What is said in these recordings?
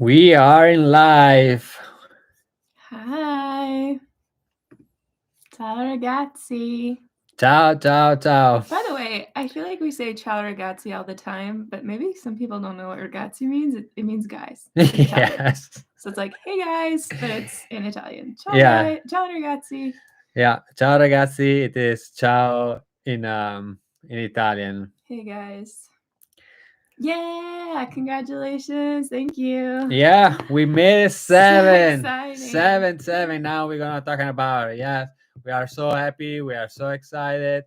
We are in live. Hi. Ciao ragazzi. Ciao, ciao, ciao. By the way, I feel like we say ciao ragazzi all the time, but maybe some people don't know what ragazzi means. It means guys in Italian. Yes. So it's like, hey guys, but it's in Italian. Ciao, Yeah. ciao ragazzi. Yeah. Ciao ragazzi. It is ciao in Italian. Hey guys. Yeah, congratulations. Thank you. Yeah, we made it So seven. exciting. Seven. Now we're gonna talking about it. Yes. We are so happy. We are so excited.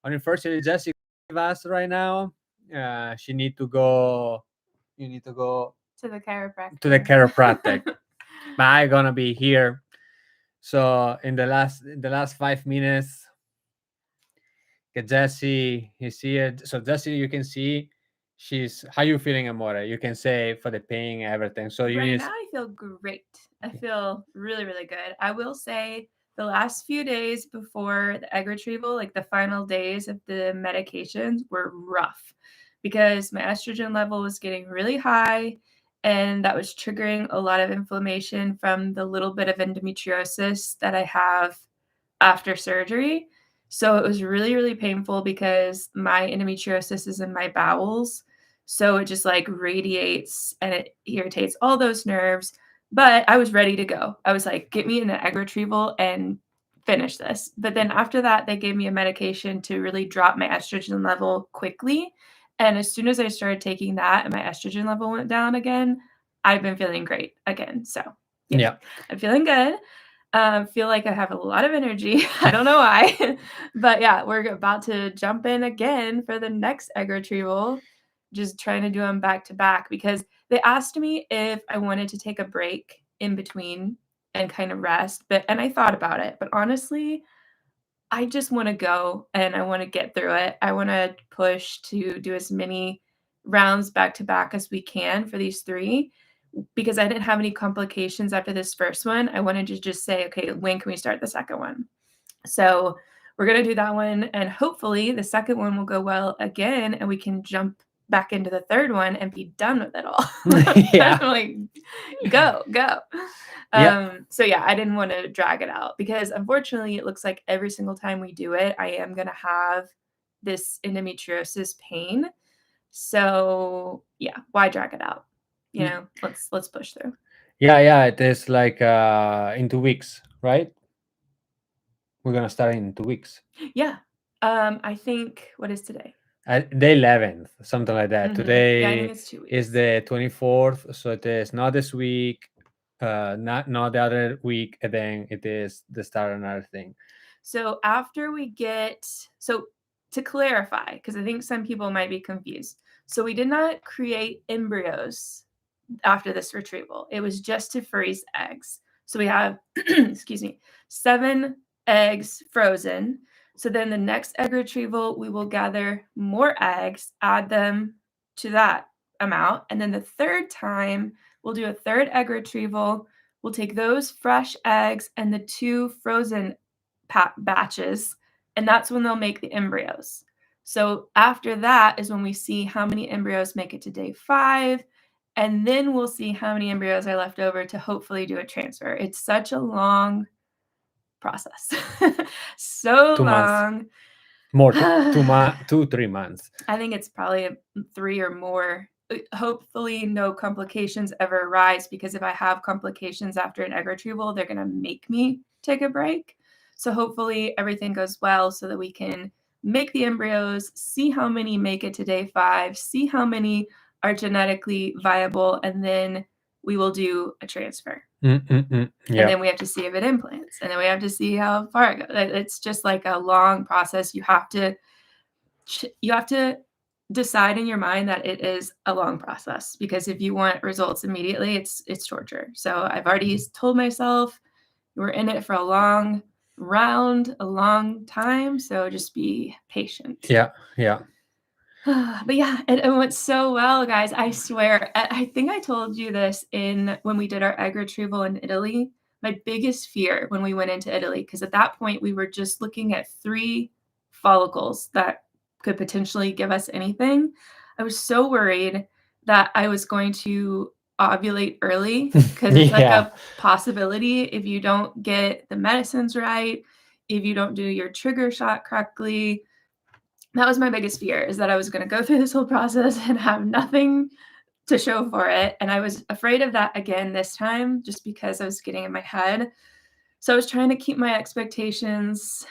Unfortunately, Jessi with us right now. She need to go. You need to go To the chiropractor. to the chiropractic. But I'm gonna be here. So in the last 5 minutes, get Jessi is here. So Jessi, you can see she's how you feeling, Amore. You can say for the pain, everything. So you Right need now, I feel great. I feel really, really good. I will say the last few days before the egg retrieval, like the final days of the medications, were rough because my estrogen level was getting really high. And that was triggering a lot of inflammation from the little bit of endometriosis that I have after surgery. So it was really, really painful because my endometriosis is in my bowels. So it just like radiates and it irritates all those nerves. But I was ready to go. I was like, get me in the egg retrieval and finish this. But then after that, they gave me a medication to really drop my estrogen level quickly. And as soon as I started taking that and my estrogen level went down again, I've been feeling great again. So yeah. I'm feeling good. Feel like I have a lot of energy. I don't know why, but yeah, we're about to jump in again for the next egg retrieval. Just trying to do them back to back because they asked me if I wanted to take a break in between and kind of rest. And I thought about it, but honestly, I just want to go and I want to get through it. I want to push to do as many rounds back to back as we can for these three because I didn't have any complications after this first one. I wanted to just say, okay, when can we start the second one? So we're going to do that one. And hopefully the second one will go well again and we can jump back into the third one and be done with it all. Yeah. Like, go. Yeah. So yeah, I didn't want to drag it out because unfortunately it looks like every single time we do it, I am going to have this endometriosis pain. So yeah, why drag it out? You know, let's push through. Yeah. It is like in 2 weeks, right? We're gonna start in 2 weeks. Yeah. I think what is today? The 11th, something like that. Yeah, I Today think it's 2 weeks. is the 24th, so it is not this week, not the other week, and then it is the start of another thing. So after we get to clarify, because I think some people might be confused. So we did not create embryos after this retrieval. It was just to freeze eggs. So we have, excuse me, 7 eggs frozen. So then the next egg retrieval, we will gather more eggs, add them to that amount. And then the third time, we'll do a third egg retrieval. We'll take those fresh eggs and the 2 frozen batches, and that's when they'll make the embryos. So after that is when we see how many embryos make it to day 5, and then we'll see how many embryos are left over to hopefully do a transfer. It's such a long process. So 2 months. long. More 3 months. I think it's probably 3 or more. Hopefully no complications ever arise because if I have complications after an egg retrieval, they're going to make me take a break. So hopefully everything goes well so that we can make the embryos, see how many make it to day 5, see how many are genetically viable, and then we will do a transfer. Yeah. And then we have to see if it implants, and then we have to see how far it goes. It's just like a long process. You have to decide in your mind that it is a long process because if you want results immediately, it's torture. So I've already told myself we're in it for a long time. So just be patient. Yeah. But yeah, it went so well, guys. I swear. I think I told you this when we did our egg retrieval in Italy. My biggest fear when we went into Italy, because at that point we were just looking at 3 follicles that could potentially give us anything. I was so worried that I was going to ovulate early, because it's like Yeah. a possibility if you don't get the medicines right, if you don't do your trigger shot correctly. That was my biggest fear, is that I was going to go through this whole process and have nothing to show for it. And I was afraid of that again this time, just because I was getting in my head. So I was trying to keep my expectations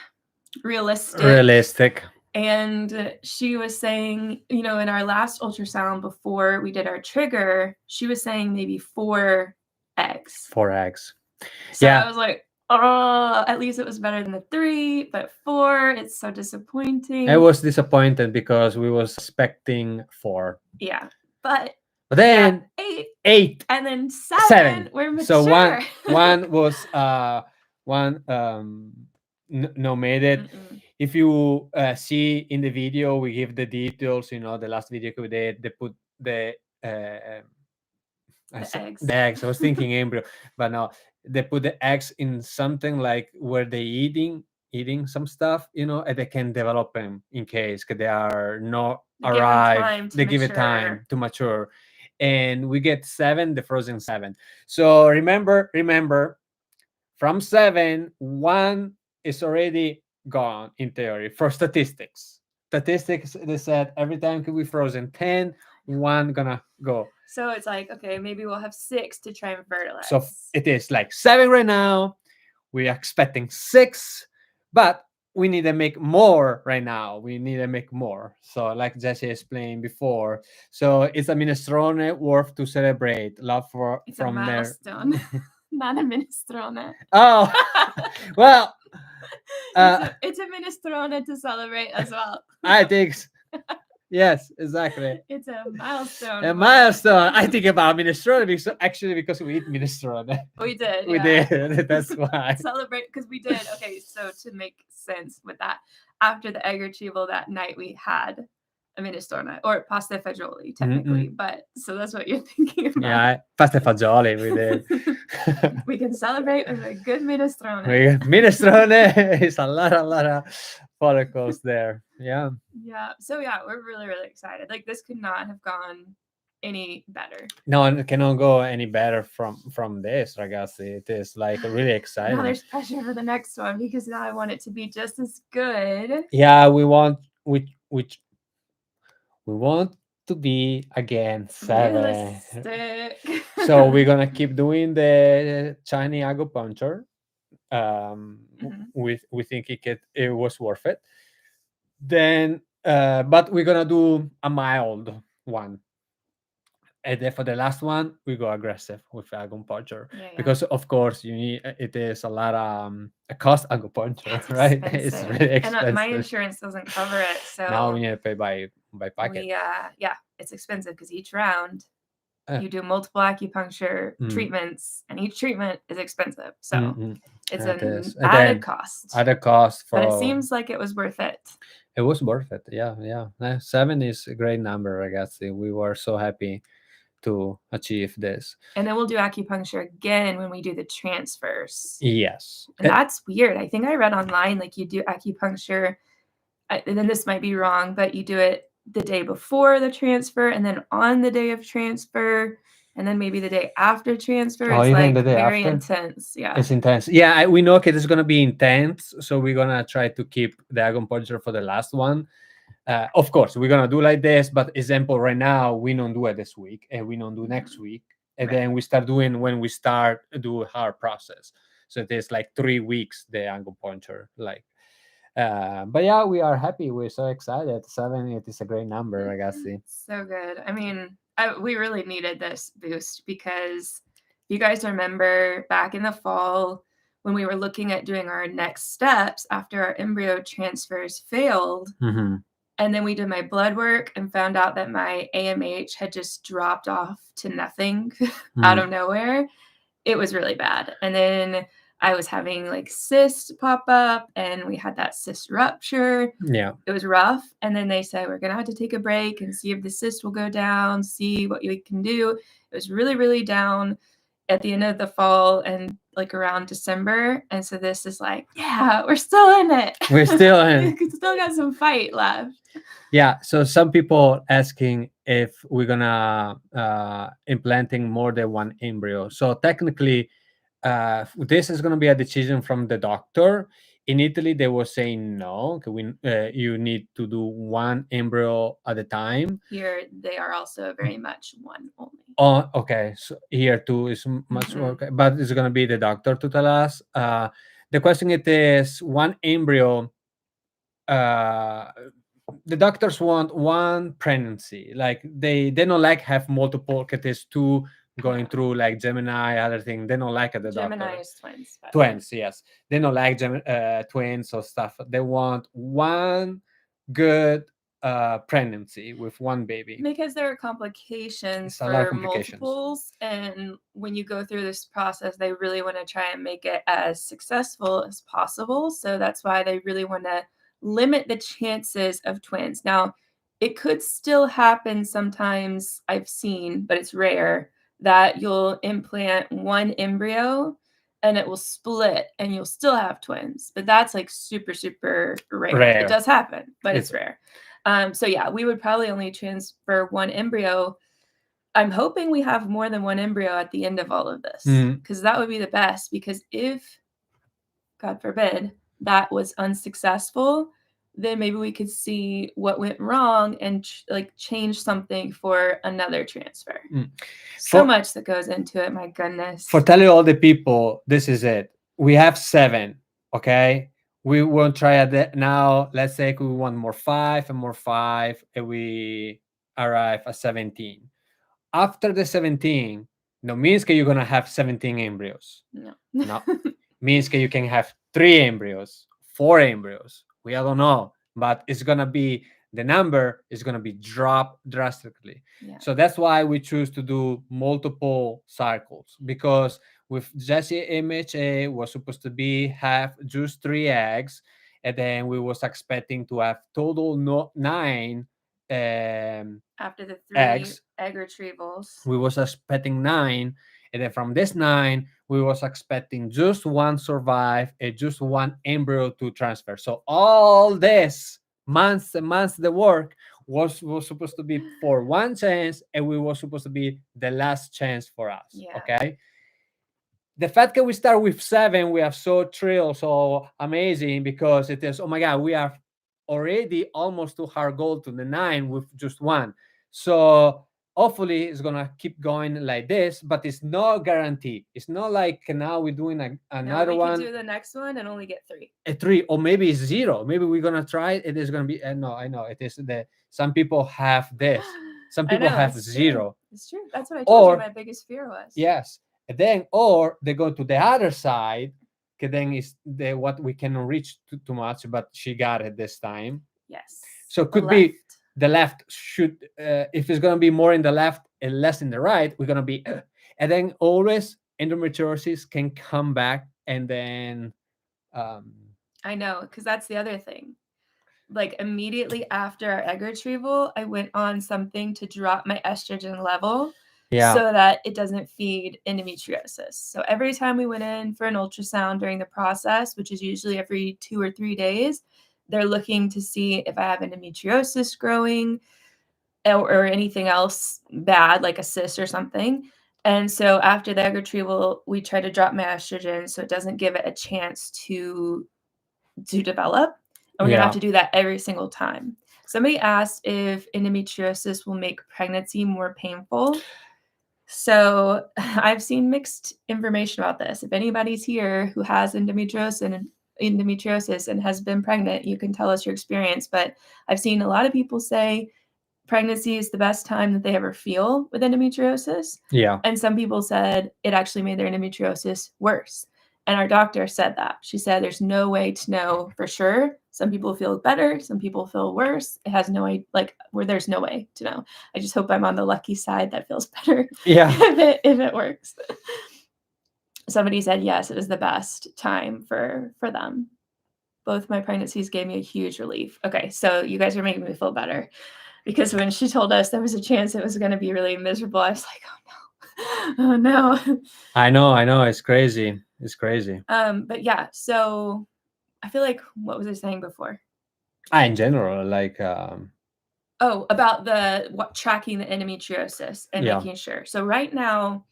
realistic. And she was saying, in our last ultrasound before we did our trigger, she was saying maybe 4 eggs. 4 eggs. So Yeah. I was like, oh, at least it was better than the 3, but 4, it's so disappointing. I was disappointed because we was expecting 4. Yeah. But then 8 and then 7 were mature. So one was one no made it. Mm-mm. If you see in the video, we give the details. The last video we did, they put the eggs. The eggs. I was thinking embryo, but no, they put the eggs in something like where they eating some stuff, and they can develop them in case they are not arrived. They give it time to mature, and we get 7, the frozen 7. So remember, from 7, 1 is already gone in theory for statistics. They said every time can be frozen 10, 1 gonna go. So it's like, okay, maybe we'll have 6 to try and fertilize. So it is like 7 right now. We are expecting 6, but we need to make more right now. We need to make more. So like Jessi explained before, so it's a minestrone worth to celebrate. Love it's from a milestone. Not a minestrone. Oh, well, it's a minestrone to celebrate as well. I think, yes, exactly. It's a milestone. A milestone. I think about minestrone because we eat minestrone. We did. We did. That's why. Celebrate, because we did. Okay, so to make sense with that, after the egg retrieval that night, we had a minestrone, or pasta fagioli, technically. But so that's what you're thinking about. Yeah, pasta fagioli we did. We can celebrate with a good minestrone. Minestrone is a lot of follicles there. Yeah. Yeah. So yeah, we're really, really excited. Like, this could not have gone any better. No, it cannot go any better from this, ragazzi. It is like really exciting. Now there's pressure for the next one, because now I want it to be just as good. Yeah, we want to be again 7. Realistic. So we're gonna keep doing the Chinese acupuncture. We think it was worth it. Then, but we're gonna do a mild one. And then for the last one, we go aggressive with acupuncture, because of course it is a lot of a cost acupuncture, it's right? expensive. It's really expensive. And my insurance doesn't cover it, so now we need to pay by packet. It's expensive, because each round you do multiple acupuncture treatments, and each treatment is expensive. So it's an added cost. But it seems like it was worth it. It was worth it. Yeah. 7 is a great number, I guess. We were so happy to achieve this. And then we'll do acupuncture again when we do the transfers. Yes. And that's weird. I think I read online, like, you do acupuncture, and then this might be wrong, but you do it the day before the transfer, and then on the day of transfer, and then maybe the day after transfer. It's like very intense. Yeah. It's intense. Yeah, we know it's going to be intense. So we're going to try to keep the acupuncture for the last one. Of course, we're going to do like this, but example, right now, we don't do it this week, and we don't do next week. And then we start doing when we start do our process. So it is like 3 weeks, the acupuncture, like. But yeah, we are happy. We're so excited. 7, it is a great number, I guess. So good. I mean, we really needed this boost, because you guys remember back in the fall when we were looking at doing our next steps after our embryo transfers failed. And then we did my blood work and found out that my AMH had just dropped off to nothing out of nowhere. It was really bad. And then I was having like cysts pop up, and we had that cyst rupture. Yeah. It was rough. And then they said, we're going to have to take a break and see if the cyst will go down, see what we can do. It was really, really down at the end of the fall and like around December. And so this is like, yeah, we're still in it. We're still in. We still got some fight left. Yeah. So some people asking if we're gonna implanting more than one embryo. So technically, this is gonna be a decision from the doctor. In Italy, they were saying no, you need to do one embryo at a time. Here, they are also very much one only. Oh, okay. So here too is much Mhm. okay, but it's gonna be the doctor to tell us. The question it is one embryo. Uh, the doctors want one pregnancy. Like they don't like have multiple kids two going No. through like Gemini other thing. They don't like it. The Gemini doctor is twins. by the way. twins, yes. They don't like twins or stuff. They want one good pregnancy with one baby. Because there are complications It's a lot of for complications. multiples, and when you go through this process, they really want to try and make it as successful as possible. So that's why they really want to limit the chances of twins. Now, it could still happen sometimes, I've seen, but it's rare, that you'll implant one embryo and it will split and you'll still have twins. But that's like super, super rare. Rare. It does happen, but it's It's- rare. So yeah, we would probably only transfer one embryo. I'm hoping we have more than one embryo at the end of all of this, because that would be the best. Because if, God forbid, that was unsuccessful, then maybe we could see what went wrong and change something for another transfer. So much that goes into it, my goodness. For telling all the people, this is it. We have 7, okay? We won't try it now. Let's say we want more 5 and more 5, and we arrive at 17. After the 17, no means that you're gonna have 17 embryos. No. Means that you can have 3 embryos, 4 embryos. We don't know, but it's gonna be the number is gonna be dropped drastically. Yeah. So that's why we choose to do multiple cycles, because with Jessi image A was supposed to be have just 3 eggs, and then we was expecting to have total 9 after the 3 eggs. egg retrievals. We was expecting 9, and then from this 9 we was expecting just 1 survive and just 1 embryo to transfer. So all this months and months the work was supposed to be for 1 chance, and we was supposed to be the last chance for us. Yeah. Okay, the fact that we start with 7, we are so thrilled, so amazing, because it is, oh my god, we are already almost to our goal to the 9 with just 1. So hopefully it's gonna keep going like this, but it's no guarantee. It's not like now we're doing another we one. Could do the next one and only get 3. A 3, or maybe it's 0. Maybe we're gonna try it. It is gonna be no, I know it is the some people have this. Some people have 0. It's true. That's what I told you my biggest fear was. Yes. And then, or they go to the other side, then is the what we cannot reach too much, but she got it this time. Yes. So it could be the left should, if it's going to be more in the left and less in the right, we're going to be, and then always endometriosis can come back, and then. I know, because that's the other thing. Like immediately after our egg retrieval, I went on something to drop my estrogen level. Yeah. So that it doesn't feed endometriosis. So every time we went in for an ultrasound during the process, which is usually every 2 or 3 days, they're looking to see if I have endometriosis growing or anything else bad, like a cyst or something. And so after the egg retrieval, we try to drop my estrogen so it doesn't give it a chance to develop. And we're gonna have to do that every single time. Somebody asked if endometriosis will make pregnancy more painful. So I've seen mixed information about this. If anybody's here who has endometriosis and has been pregnant, you can tell us your experience. But I've seen a lot of people say pregnancy is the best time that they ever feel with endometriosis. Yeah. And some people said it actually made their endometriosis worse. And our doctor said that. She said there's no way to know for sure. Some people feel better, some people feel worse. It has no way, where there's no way to know. I just hope I'm on the lucky side that feels better. Yeah. if it works. Somebody said yes, it was the best time for them. Both my pregnancies gave me a huge relief. Okay, so you guys are making me feel better. Because when she told us there was a chance it was going to be really miserable, I was like, oh no. I know. It's crazy. But yeah, so I feel like, what was I saying before? In general, like. about tracking the endometriosis and Yeah. making sure. So right now,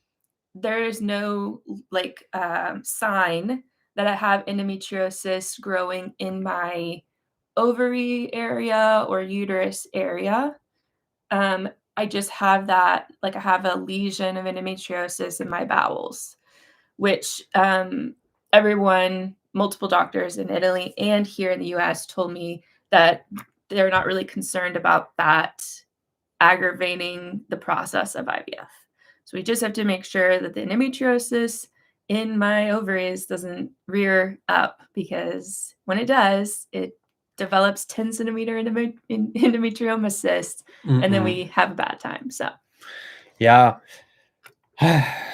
there is no like sign that I have endometriosis growing in my ovary area or uterus area. I just have that, like I have a lesion of endometriosis in my bowels, which multiple doctors in Italy and here in the US told me that they're not really concerned about that aggravating the process of IVF. So we just have to make sure that the endometriosis in my ovaries doesn't rear up, because when it does, it develops 10 centimeter endometrioma cyst, and then we have a bad time. So yeah.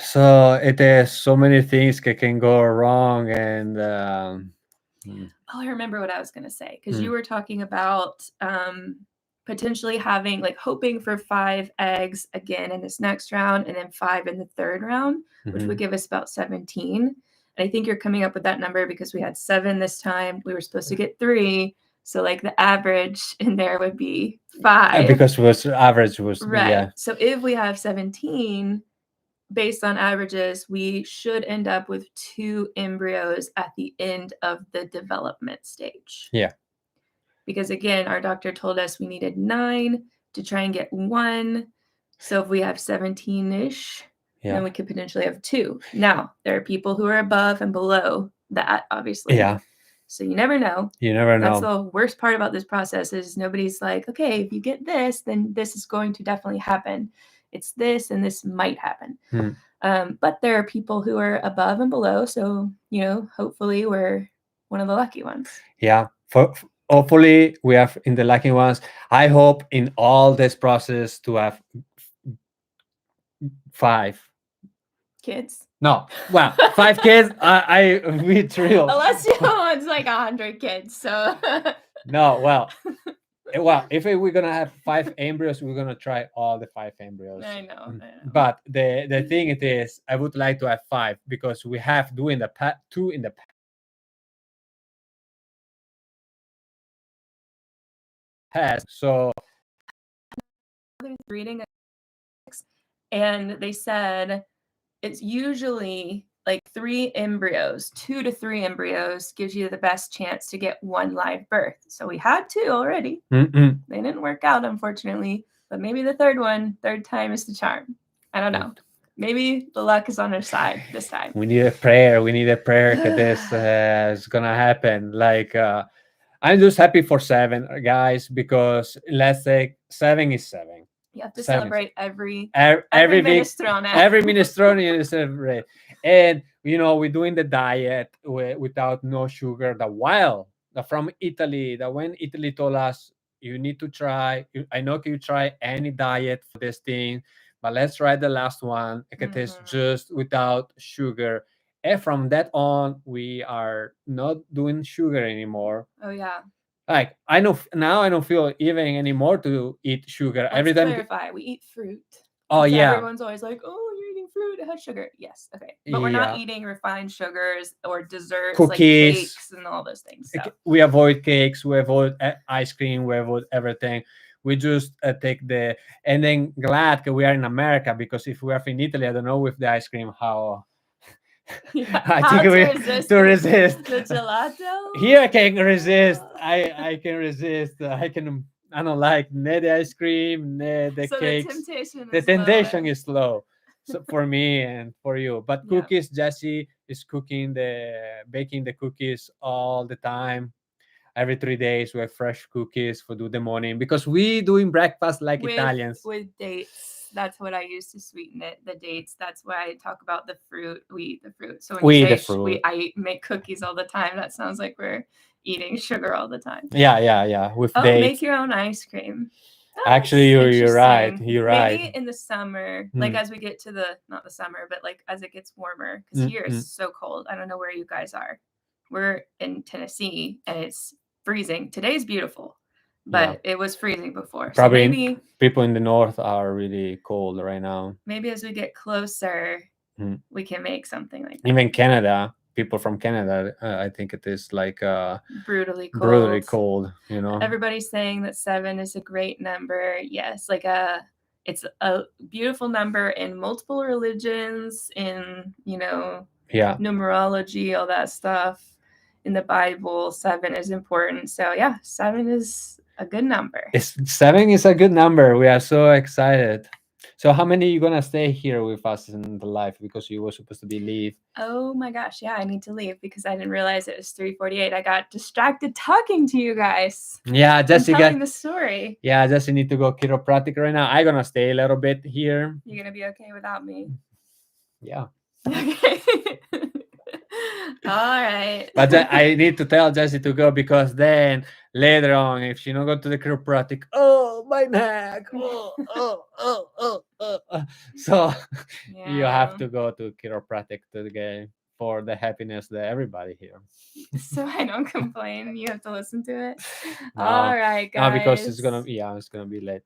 So it is so many things that can go wrong, and I remember what I was going to say, because you were talking about potentially having, like, hoping for 5 eggs again in this next round and then 5 in the third round, which would give us about 17. And I think you're coming up with that number because we had 7 this time. We were supposed to get 3. So like the average in there would be 5. because average was right. Yeah. So if we have 17, based on averages, we should end up with 2 embryos at the end of the development stage. Yeah. Because again, our doctor told us we needed 9 to try and get 1. So if we have 17-ish, then we could potentially have 2. Now, there are people who are above and below that, obviously. Yeah. So you never know. You never know. That's the worst part about this process, is nobody's like, okay, if you get this, then this is going to definitely happen. It's this, and this might happen. But there are people who are above and below. So, hopefully we're one of the lucky ones. Yeah. Hopefully we have in the lucky ones. I hope in all this process to have 5 kids. No, well, 5 kids. I retrieval. Alessio wants like 100 kids. So no, well, if we're gonna have 5 embryos, we're gonna try all the 5 embryos. I know. But the thing it is, I would like to have 5 because we have 2 in the past. So reading, and they said it's usually like 3 embryos, 2 to 3 embryos gives you the best chance to get 1 live birth. So we had 2 already. They didn't work out, unfortunately, but maybe the third time is the charm. I don't know. Maybe the luck is on our side this time. We need a prayer. That this is gonna happen. Like I'm just happy for 7, guys, because let's say 7 is 7. You have to celebrate every minestrone. Every minestrone is celebrate. And we're doing the diet without no sugar. From Italy, that when Italy told us you need to try. I know you try any diet for this thing, but let's try the last one. It is just without sugar. And from that on, we are not doing sugar anymore. Oh yeah. Like I know now, I don't feel even anymore to eat sugar. Let's every time. Clarify, we eat fruit. Oh yeah. Everyone's always like, "Oh, you're eating fruit. It has sugar." Yes, okay, but we're not eating refined sugars or desserts, cookies, like cakes and all those things. So. We avoid cakes. We avoid ice cream. We avoid everything. We just take and then glad that we are in America, because if we are in Italy, I don't know with the ice cream how. I think to resist the gelato. Here I can resist. I can resist. I don't like the ice cream, the cakes. The temptation is low. So for me and for you, but cookies, Jessi is baking the cookies all the time. Every 3 days we have fresh cookies for the morning, because we doing breakfast like Italians with dates. That's what I use to sweeten it. The dates. That's why I talk about the fruit. We eat the fruit. So when we you eat the say fruit. I make cookies all the time, that sounds like we're eating sugar all the time. Yeah. With dates. Make your own ice cream. Actually, you're right. Maybe in the summer, like as we get to not the summer, but like as it gets warmer, because here it's so cold. I don't know where you guys are. We're in Tennessee and it's freezing. Today's beautiful, but it was freezing before. Probably so maybe people in the north are really cold right now. Maybe as we get closer, we can make something like that. Even Canada. people from Canada, I think it is like brutally brutally cold. cold. Everybody's saying that 7 is a great number. Yes, it's a beautiful number in multiple religions, in Yeah. numerology, all that stuff. In the Bible, 7 is important. So yeah, 7 is a good number. 7 is a good number. We are so excited. So how many you gonna stay here with us in the live, because you were supposed to be leave? Oh my gosh, yeah, I need to leave because I didn't realize it was 3:48. I got distracted talking to you guys. Yeah, Jessi telling the story. Yeah, Jessi need to go chiropractic right now. I'm gonna stay a little bit here. You're gonna be okay without me? Yeah. Okay. All right. But I need to tell Jessi to go, because then later on, if she don't go to the chiropractic, oh my neck, so you have to go to chiropractic to get for the happiness that everybody here. So I don't complain. You have to listen to it. No, All right, guys. because it's gonna be late.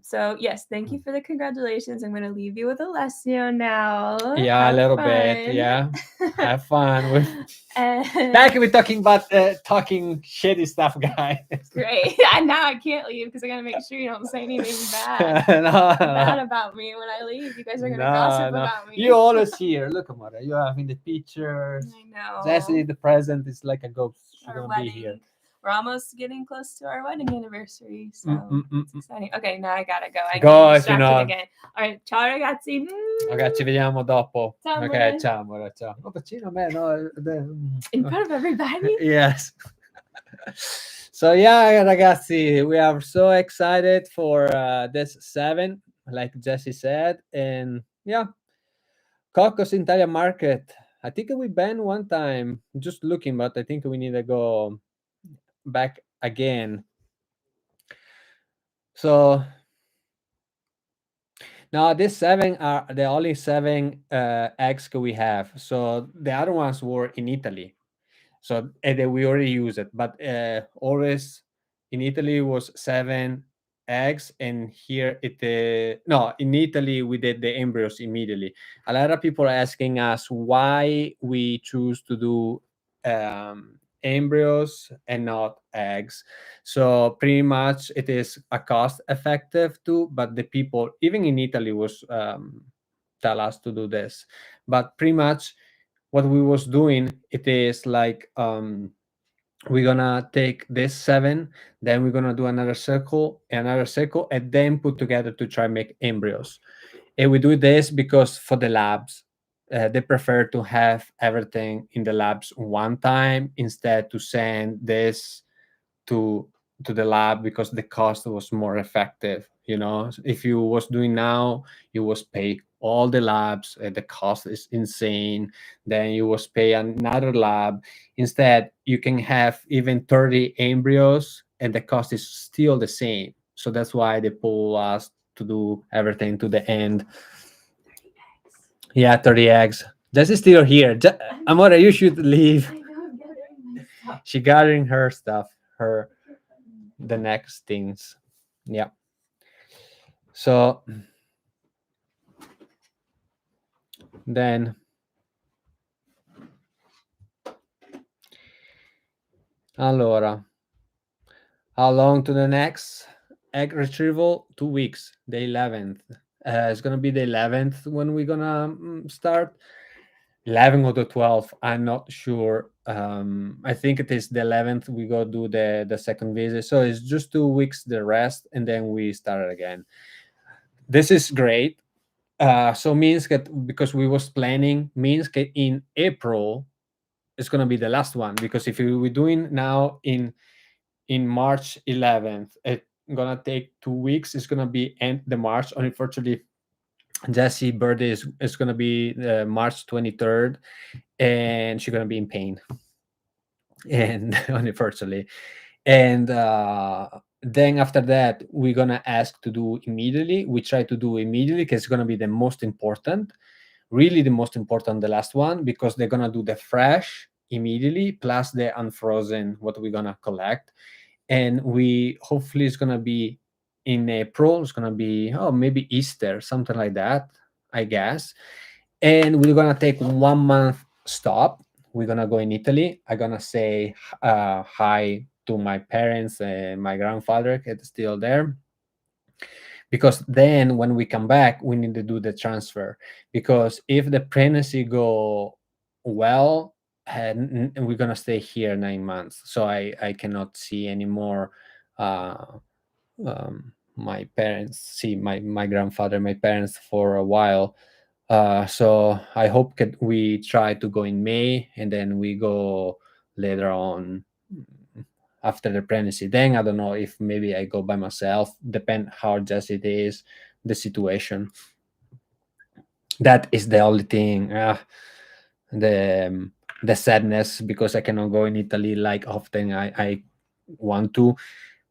So yes, thank you for the congratulations. I'm gonna leave you with Alessio now. Yeah, Have a little fun. bit. Yeah, have fun with. And Back we're talking about talking shitty stuff, guys. great. And now I can't leave because I gotta make sure you don't say anything bad No. about me when I leave. You guys are gonna No, gossip no. about me. You always here. Look, Amara, you have in the pictures. I know. Jessi, the present is like a ghost. She's Our gonna wedding. be here. We're almost getting close to our wedding anniversary, so it's exciting. Okay, now I gotta go. I Go, get if you distracted know. again. All right, ciao ragazzi. Ok, ci vediamo dopo. Ciao, Ok, amore. ciao, amore, ciao. Oh, vicino a me, no? In front of everybody? Yes. So yeah, ragazzi, we are so excited for this 7, like Jessi said, and yeah, Cocos in Italian market. I think we banned one time. Just looking, but I think we need to go back again. So now these 7 are the only 7 eggs we have. So the other ones were in Italy. So we already use it, but always in Italy was 7 eggs, and here no, in Italy we did the embryos immediately. A lot of people are asking us why we choose to do embryos and not eggs. So pretty much it is a cost effective too, but the people even in Italy was tell us to do this, but pretty much what we was doing, it is like we're gonna take this 7, then we're gonna do another circle, and then put together to try make embryos. And we do this because for the labs, they prefer to have everything in the labs one time instead to send this to the lab, because the cost was more effective. If you was doing now, you was pay all the labs, the cost is insane, then you was pay another lab. Instead, you can have even 30 embryos and the cost is still the same. So that's why they pull us to do everything to the end. Yeah, 30 eggs. Jess is still here. Amore, you should leave. She gathering her stuff, the next things. Yeah. So then allora, how long to the next egg retrieval? 2 weeks, the 11th. It's gonna be the 11th when we're gonna start. 11 or the 12th, I'm not sure. I think it is the 11th we go do the second visit. So it's just 2 weeks the rest, and then we start again. This is great. So means that because we was planning, means that in April it's gonna be the last one, because if we're doing now in March 11th, it's gonna take 2 weeks. It's gonna be end the March. Unfortunately, Jessie birthday is gonna be March 23rd, and she's gonna be in pain, and unfortunately, and then after that we're gonna ask to do immediately. We try to do immediately because it's gonna be the most important, really the most important, the last one, because they're gonna do the fresh immediately plus the unfrozen what we're gonna collect, and we hopefully it's gonna be in April. It's gonna be maybe Easter, something like that, I guess. And we're gonna take 1 month stop we're gonna go in Italy. I'm gonna say hi to my parents and my grandfather, it's still there, because then when we come back we need to do the transfer, because if the pregnancy go well, and we're gonna stay here 9 months, so I cannot see anymore uh my parents, see my grandfather, my parents for a while. So I hope that we try to go in May, and then we go later on, after the pregnancy. Then I don't know if maybe I go by myself. Depend how just it is, the situation. That is the only thing. The sadness, because I cannot go in Italy like often I want to,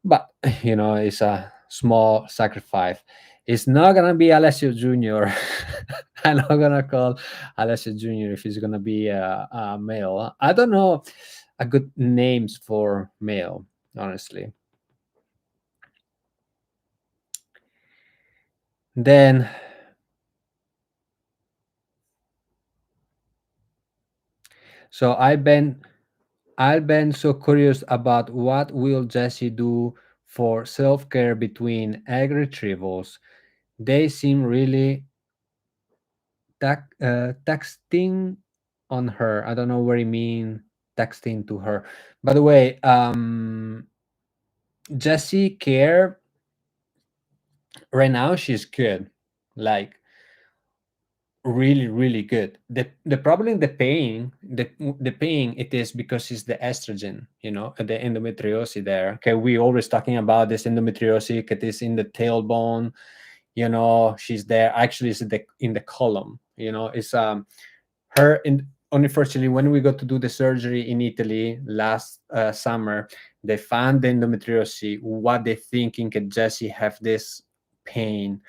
but it's a small sacrifice. It's not gonna be Alessio Junior. I'm not gonna call Alessio Junior if he's gonna be a male. I don't know a good names for male, honestly. Then, so I've been so curious about what will Jessi do for self-care between egg retrievals. They seem really texting on her. I don't know what you mean texting to her. By the way, Jessie care right now. She's good, like really, really good. The problem, the pain it is because it's the estrogen, the endometriosis there. Okay, we always talking about this endometriosis. It is in the tailbone. She's there. Actually, it's in the column. It's her in unfortunately, when we got to do the surgery in Italy last summer, they found the endometriosis. What they thinking that Jessie have this pain,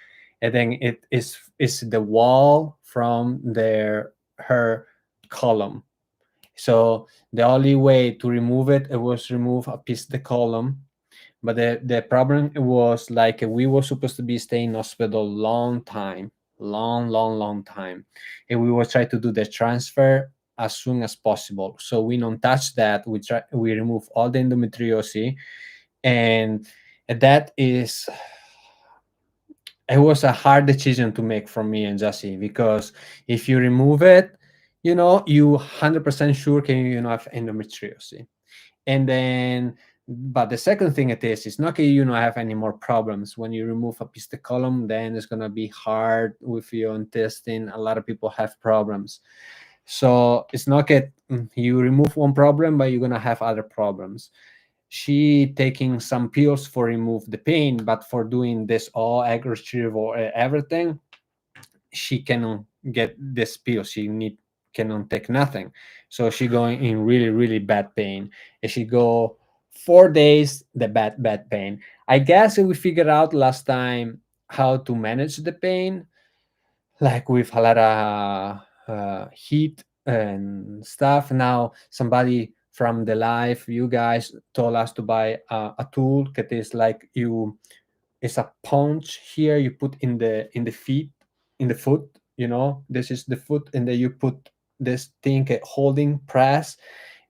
and then it is the wall from her column. So the only way to remove it was remove a piece of the column. But the problem was like we were supposed to be staying in hospital long time, long time, and we were trying to do the transfer as soon as possible. So we don't touch that. We remove all the endometriosis, and that is it was a hard decision to make for me and Jesse, because if you remove it, you 100% sure can have endometriosis. And then, but the second thing it is, it's not that you don't have any more problems. When you remove a piece of the column, then it's gonna be hard with your intestine. A lot of people have problems. So it's not that you remove one problem, but you're gonna have other problems. She taking some pills for remove the pain, but for doing this all egg retrieval everything, she cannot get this pill. Cannot take nothing. So she going in really, really bad pain. And she go 4 days the bad pain. I guess we figured out last time how to manage the pain, like with a lot of heat and stuff. Now somebody from the life, you guys told us to buy a tool that is like it's a punch here you put in the feet, in the foot. This is the foot, and then you put this thing, holding press.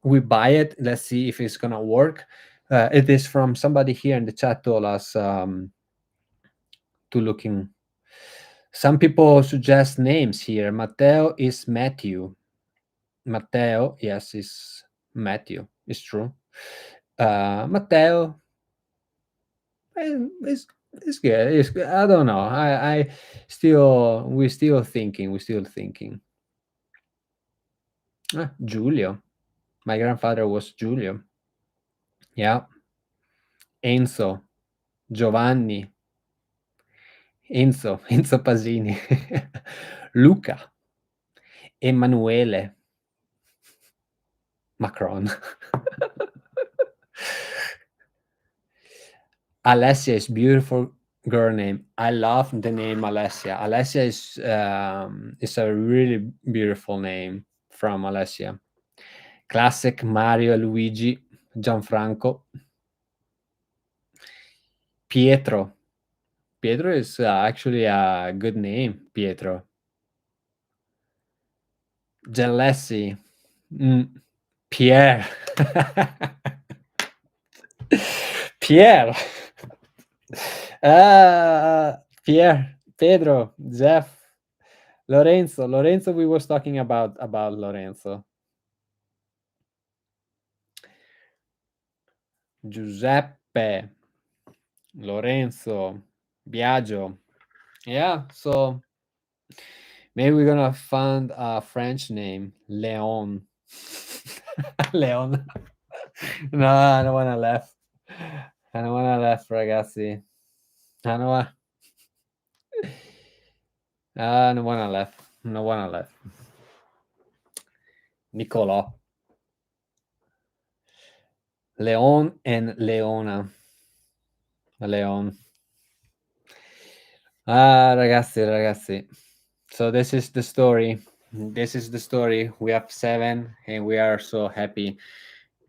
We buy it. Let's see if it's gonna work. It is from somebody here in the chat told us to looking. Some people suggest names here. Matteo is Matthew. Matteo, yes, is Matthew. It's true. Matteo it's good. It's good. I don't know. We're still thinking. We're still thinking. Giulio. My grandfather was Giulio. Yeah. Enzo. Giovanni. Enzo Pasini. Luca. Emanuele. Macron. Alessia is beautiful girl name. I love the name Alessia. Alessia is a really beautiful name from Alessia. Classic Mario, Luigi, Gianfranco. Pietro. Pietro is actually a good name, Pietro. Jalessi. Mm, Pierre. Pierre. Pierre, Pedro, Jeff, Lorenzo. Lorenzo, we was talking about Lorenzo. Giuseppe, Lorenzo, Biagio. Yeah, so maybe we're gonna find a French name, Leon. Leon. No, I don't wanna laugh. I don't wanna laugh, ragazzi. I don't wanna, I don't wanna laugh. I don't wanna laugh. Nicolò. Leon and Leona. Leon. Ah, ragazzi, ragazzi. So this is the story. This is the story. We have 7 and we are so happy.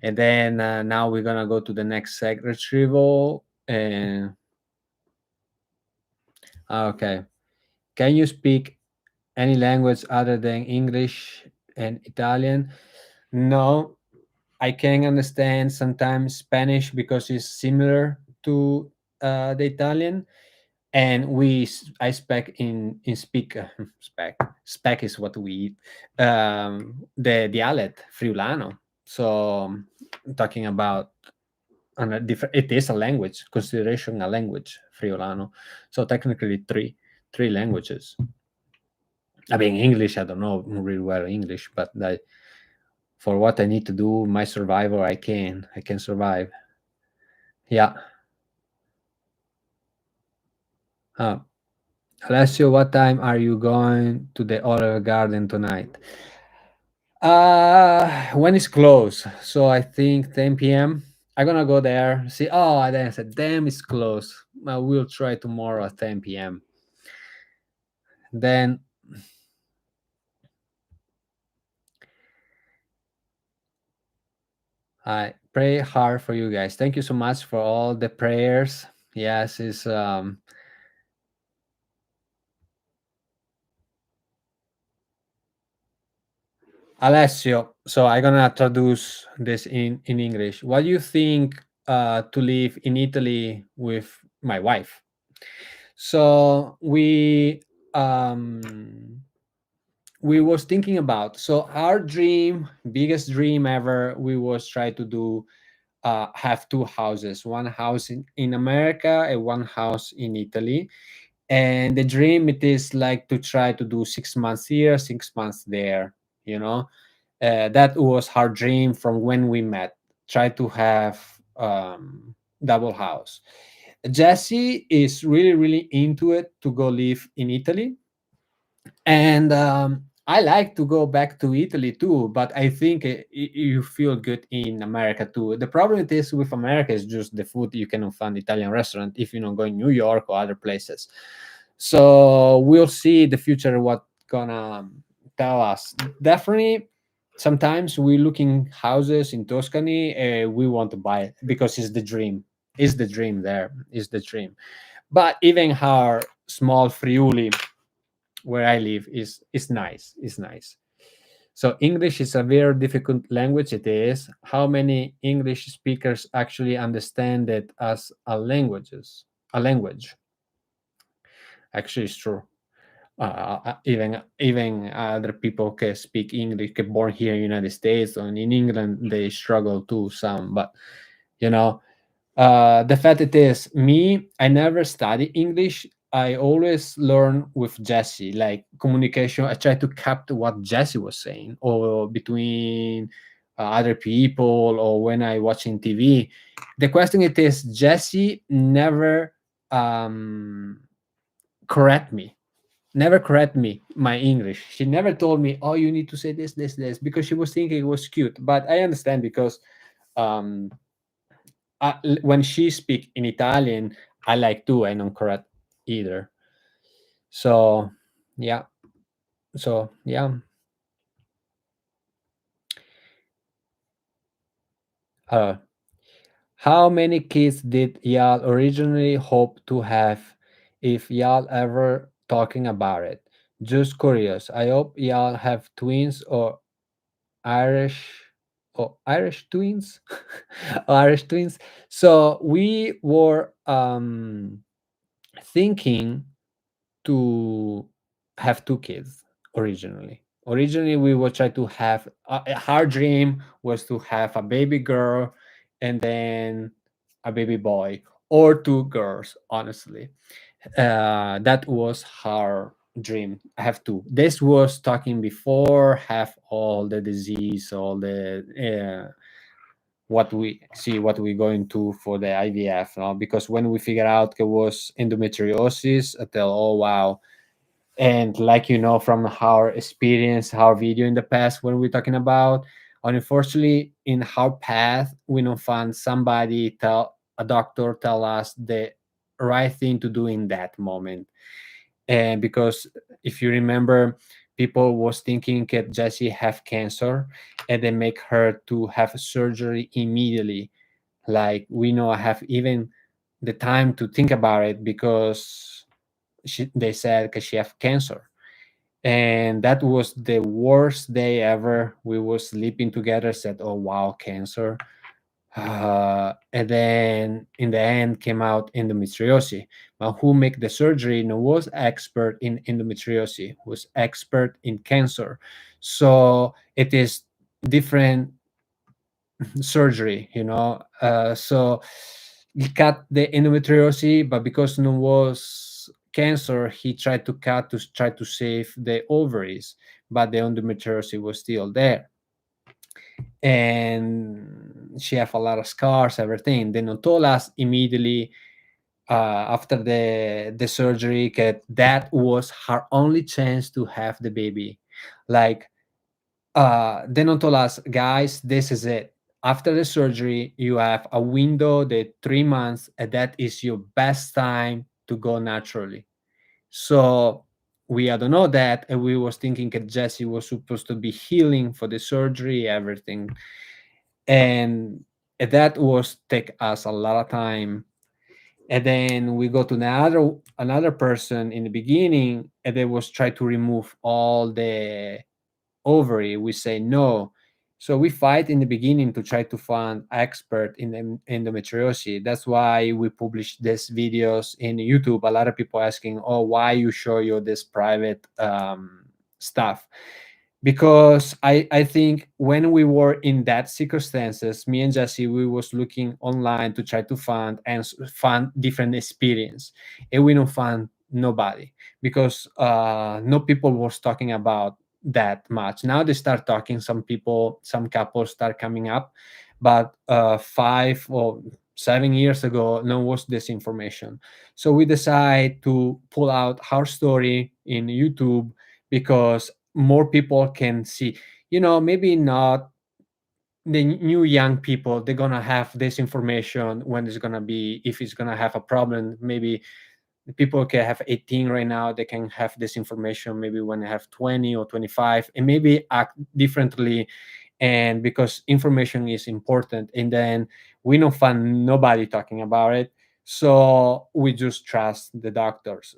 And then now we're gonna go to the next egg retrieval. And okay, can you speak any language other than English and Italian? No, I can understand sometimes Spanish because it's similar to the Italian. And I spec in speak spec is what we eat, the dialect friulano. So talking about on a different, it is a language, consideration a language, friulano. So technically three languages. I mean, English, I don't know really well English, but for what I need to do, my survival, I can survive. Yeah. uh, Alessio, what time are you going to the Olive Garden tonight? When it's closed, so I think 10 p.m. I'm gonna go there. See, oh, and then I said, damn, it's closed. I will try tomorrow at 10 p.m. Then I pray hard for you guys. Thank you so much for all the prayers. Yes, it's Alessio. So I'm gonna introduce this in English. What do you think to live in Italy with my wife? So we was thinking about, so our dream, biggest dream ever, we was try to do have 2 houses, one house in America and one house in Italy. And the dream, it is like to try to do 6 months here, 6 months there, you know. That was our dream from when we met, try to have double house. Jessi is really really into it to go live in Italy. And I like to go back to Italy too, but I think you feel good in America too. The problem is with America is just the food. You cannot find Italian restaurant if you don't go in New York or other places. So we'll see the future what gonna tell us. Definitely, sometimes we looking houses in Tuscany. We want to buy it because it's the dream. Is the dream there? Is the dream? But even our small Friuli where I live is nice. Is nice. So English is a very difficult language. It is. How many English speakers actually understand it as a languages? A language. Actually, it's true. Even other people can speak English, get born here in the United States, and in England they struggle too some. But you know, the fact it is, me, I never study English. I always learn with Jessi, like communication. I try to capture what Jessi was saying, or between other people, or when I watching TV. The question it is, Jessi never correct me, never correct me my English. She never told me, "Oh, you need to say this, this, this," because she was thinking it was cute. But I understand because um, when she speak in Italian, I like to. I don't correct either. So yeah. So yeah. Uh, how many kids did y'all originally hope to have? If y'all ever talking about it, just curious. I hope y'all have twins or Irish, oh, Irish twins, Irish twins. So we were thinking to have two kids originally. Originally, we were trying to have our dream was to have a baby girl and then a baby boy or two girls. Honestly, that was her dream. I have two. This was talking before have all the disease, all the what we see, what we going to for the IVF. No? Because when we figure out it was endometriosis, I tell, oh wow, and like from our experience, our video in the past when we're talking about, unfortunately in our path we don't find somebody tell a doctor tell us the right thing to do in that moment. And because if you remember, people was thinking that Jessie have cancer and they make her to have surgery immediately. Like we know I have even the time to think about it because they said because she have cancer. And that was the worst day ever. We were sleeping together, said, oh wow, cancer. And then in the end came out endometriosis. But who make the surgery no was expert in endometriosis, was expert in cancer. So it is different surgery, so he cut the endometriosis, but because no was cancer, he tried to cut to try to save the ovaries, but the endometriosis was still there. And she have a lot of scars, everything. They not told us immediately after the surgery that was her only chance to have the baby. Like they don't told us, guys, this is it. After the surgery, you have a window, the 3 months, and that is your best time to go naturally. So we don't know that, and we was thinking that Jessie was supposed to be healing for the surgery, everything, and that was take us a lot of time. And then we go to another person in the beginning, and they was try to remove all the ovary. We say no. So we fight in the beginning to try to find expert in endometriosis. That's why we publish these videos in YouTube. A lot of people asking, oh, why you show you this private stuff? Because I think when we were in that circumstances, me and Jessie, we was looking online to try to find and find different experience, and we don't find nobody because no people was talking about that much. Now they start talking. Some people, some couples start coming up, but 5 or 7 years ago, no was this information. So we decide to pull out our story in YouTube because more people can see. Maybe not the new young people. They're gonna have this information when it's gonna be if it's gonna have a problem. Maybe the people can have 18 right now, they can have this information maybe when they have 20 or 25 and maybe act differently. And because information is important, and then we don't find nobody talking about it, so we just trust the doctors.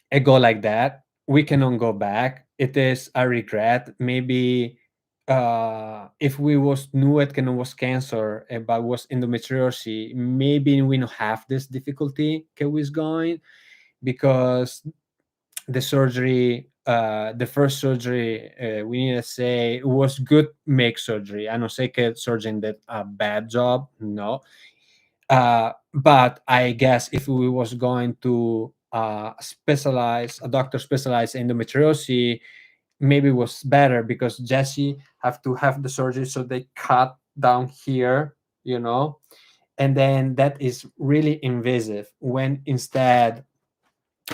It go like that. We cannot go back. It is a regret. Maybe if we was knew it can was cancer, but was endometriosis, maybe we don't have this difficulty que was going, because the surgery, the first surgery, we need to say it was good make surgery. I don't say that surgeon did a bad job, no. But I guess if we was going to specialize, a doctor specialized in endometriosis, maybe it was better because Jessie have to have the surgery, so they cut down here, and then that is really invasive. When instead,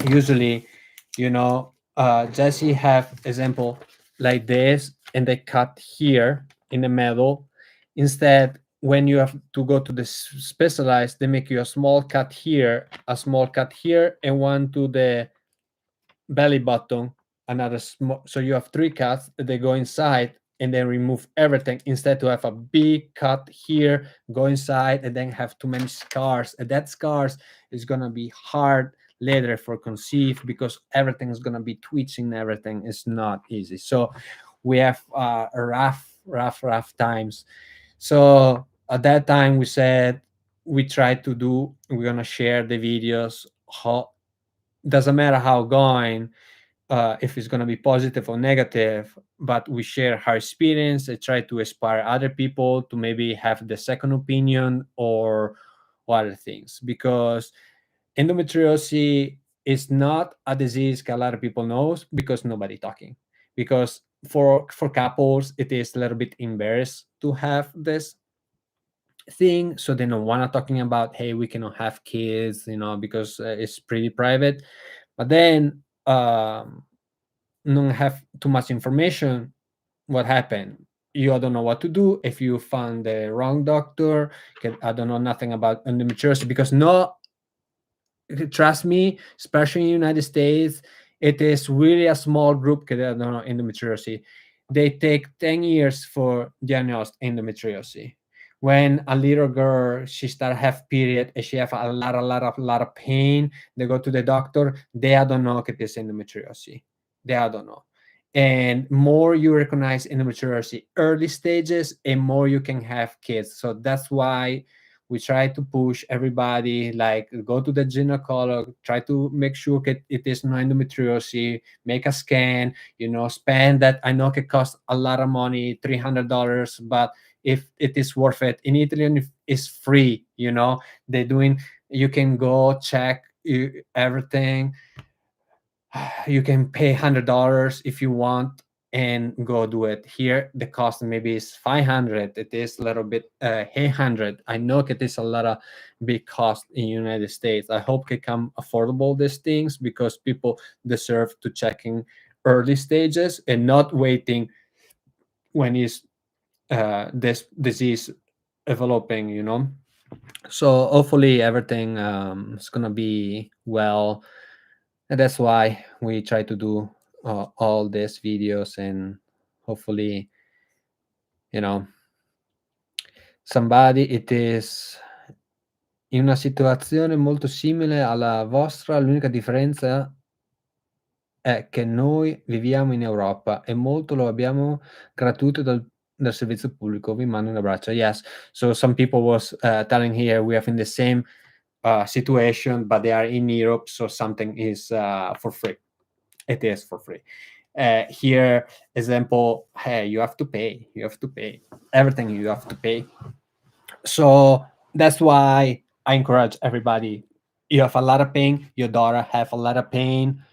usually, Jessie have example like this, and they cut here in the middle. Instead, when you have to go to the specialized, they make you a small cut here, a small cut here, and one to the belly button, another small. So you have three cuts. They go inside and then remove everything, instead to have a big cut here, go inside, and then have too many scars. And that scars is gonna be hard later for conceive because everything is gonna be twitching. Everything is not easy. So we have a rough times. So at that time we said we try to do, we're gonna share the videos, how doesn't matter how going, if it's gonna be positive or negative, but we share our experience and try to inspire other people to maybe have the second opinion or other things. Because endometriosis is not a disease that a lot of people knows because nobody talking. Because for couples, it is a little bit embarrassed to have this thing, so they don't want to talking about, hey, we cannot have kids, because it's pretty private. But then don't have too much information. What happened? You don't know what to do if you found the wrong doctor. I don't know nothing about endometriosis, because no, trust me, especially in the United States, it is really a small group that don't know endometriosis. They take 10 years for diagnose endometriosis. When a little girl, she start have period and she have a lot of pain, they go to the doctor, they don't know it is endometriosis. They don't know. And more you recognize endometriosis early stages, and more you can have kids. So that's why we try to push everybody, like go to the gynecologist, try to make sure that it is no endometriosis, make a scan, spend that. I know it costs a lot of money, $300, but if it is worth it. In Italy, it's free, they're doing, you can go check everything. You can pay $100 if you want and go do it. Here the cost maybe is 500. It is a little bit 800. I know it is a lot of big cost in United States. I hope it come affordable these things, because people deserve to check in early stages and not waiting when is this disease developing, so hopefully everything is gonna be well. And that's why we try to do all these videos, and hopefully, you know, somebody it is in una situazione molto simile alla vostra. L'unica differenza è che noi viviamo in Europa e molto lo abbiamo gratuito dal servizio pubblico. Vi mando un abbraccio. Yes. So some people was telling here we are in the same situation, but they are in Europe, so something is for free. It is for free. Here, example, hey, you have to pay. You have to pay everything. You have to pay. So that's why I encourage everybody. You have a lot of pain. Your daughter have a lot of pain.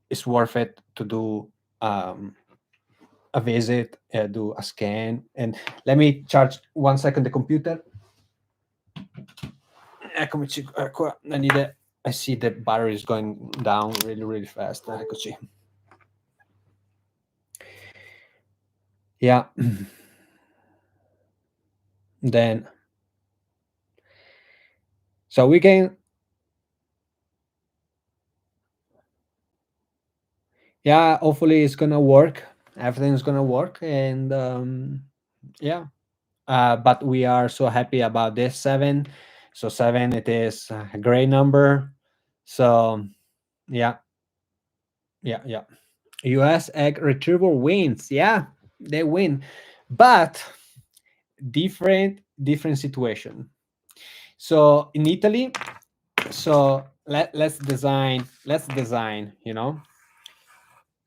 It's worth it to do a visit, do a scan. And let me charge 1 second the computer. Eccoci qua. I see the battery is going down really, really fast. Eccoci. Yeah. Then, so we can, yeah, hopefully it's gonna work. Everything's gonna work, and yeah. But we are so happy about this 7. So 7, it is a great number. So yeah, yeah. US egg retrieval wins. Yeah, they win, but different situation. So in Italy, so let's design.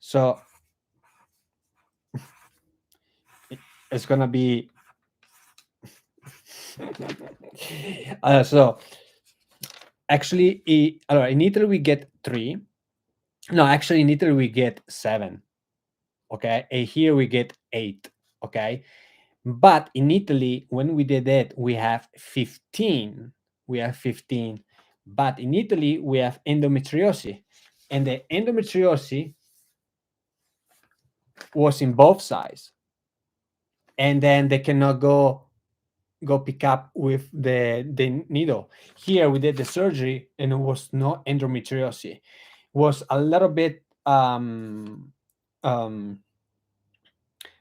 So it's gonna be so actually in Italy we get 3. No, actually in Italy we get 7. Okay, and here we get 8. Okay, but in Italy when we did it we have 15. But in Italy we have endometriosis, and the endometriosis was in both sides, and then they cannot go pick up with the needle. Here we did the surgery and it was no endometriosis. Was a little bit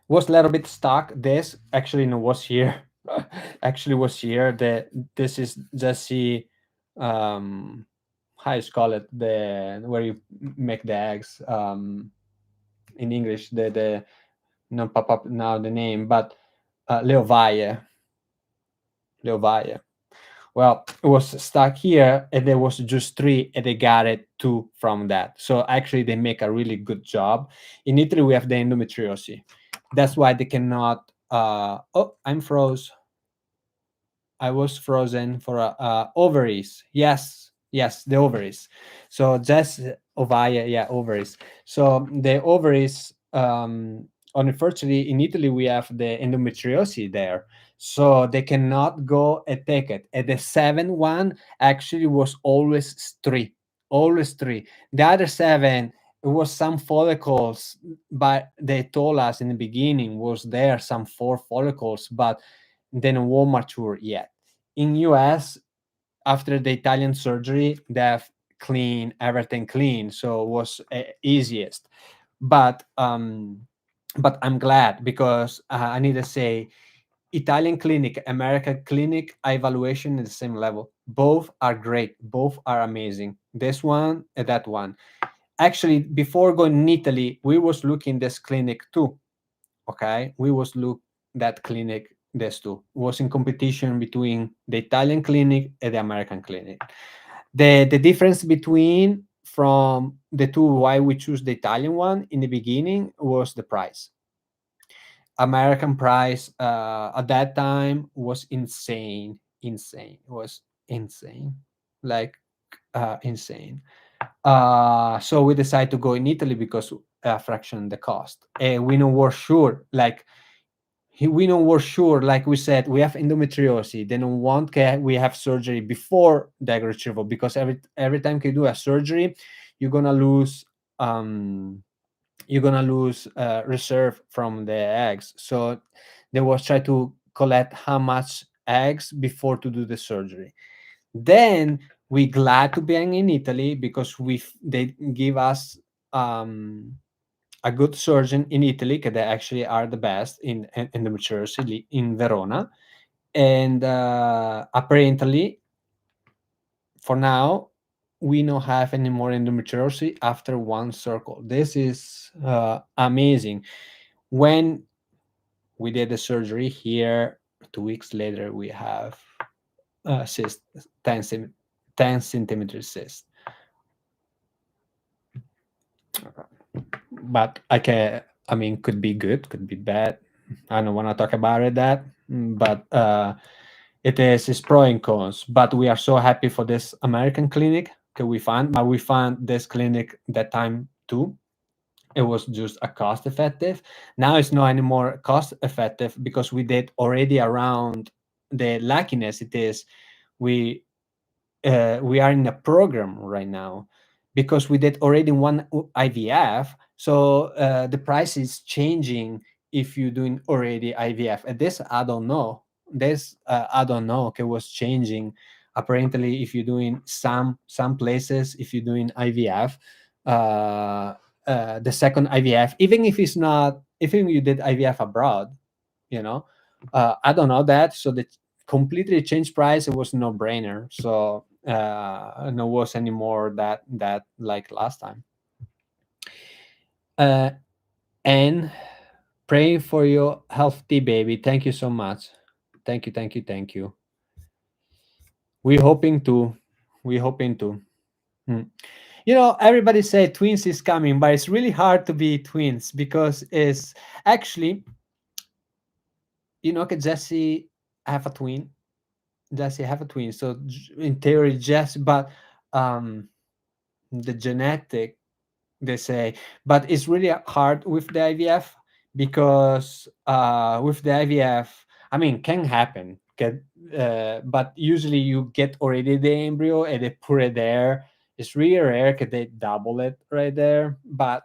was a little bit stuck. This actually no was here. Actually was here. This is Jessi, how you call it, the where you make the eggs. in English, the not pop up now the name, but Leovaye. Leovaye. Well, it was stuck here, and there was just three, and they got it two from that. So actually, they make a really good job. In Italy, we have the endometriosis. That's why they cannot. Oh, I'm froze. I was frozen for ovaries. Yes, yes, the ovaries. So just ovaria, yeah, ovaries. So the ovaries. Unfortunately, in Italy, we have the endometriosis there, so they cannot go and take it. And the seven one actually was always three. The other seven, it was some follicles, but they told us in the beginning was there some four follicles, but then won't mature yet. In US, after the Italian surgery, they have clean everything clean, so it was easiest. But I'm glad because I need to say, Italian clinic, American clinic evaluation at the same level. Both are great. Both are amazing. This one and that one. Actually, before going in Italy, we was looking this clinic too. Okay, we was look that clinic. This too was in competition between the Italian clinic and the American clinic. The difference between from the two, why we choose the Italian one in the beginning, was the price. American price at that time was insane. It was insane, like insane. So we decided to go in Italy because fraction the cost. We know we're sure, like we know we're sure, like we said, we have endometriosis. Then on one case, we have surgery before the egg retrieval, because every time you do a surgery, you're gonna lose um reserve from the eggs. So they was try to collect how much eggs before to do the surgery. Then we glad to be in Italy because they give us a good surgeon in Italy, because they actually are the best in the maturity in Verona. And apparently, for now, we don't have any more endometriosis after one circle. This is amazing. When we did the surgery here, 2 weeks later, we have cyst, 10 centimeter cyst. But I mean, could be good, could be bad. I don't want to talk about it that, but it's pro and cons. But we are so happy for this American clinic that we found. But we found this clinic that time too. It was just a cost effective. Now it's not anymore cost effective because we did already around the luckiness. It is we we are in a program right now because we did already one IVF. So the price is changing if you're doing already IVF. And this I don't know. This I don't know. Okay, was changing. Apparently, if you're doing some places, if you're doing IVF, uh, the second IVF, even if it's not, even you did IVF abroad, you know, I don't know that. So the completely changed price. It was no brainer. So no was anymore that like last time. uh and praying for your healthy baby. Thank you so much. Thank you. We hoping to. Hmm. Everybody say twins is coming, but it's really hard to be twins because it's actually, Jessi have a twin. Jessi have a twin. So in theory, but um the genetic, they say, but it's really hard with the IVF because with the IVF, I mean, can happen, but usually you get already the embryo and they put it there. It's really rare because they double it right there, but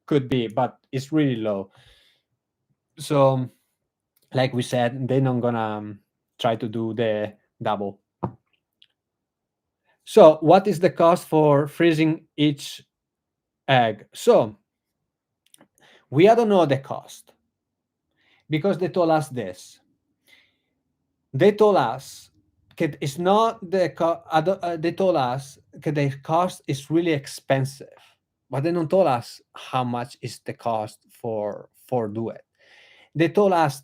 could be, but it's really low. So, like we said, they're not gonna try to do the double. So, what is the cost for freezing each egg? So, we don't know the cost because they told us this. They told us that it's not they told us that the cost is really expensive. but they don't told us how much is the cost for do it. They told us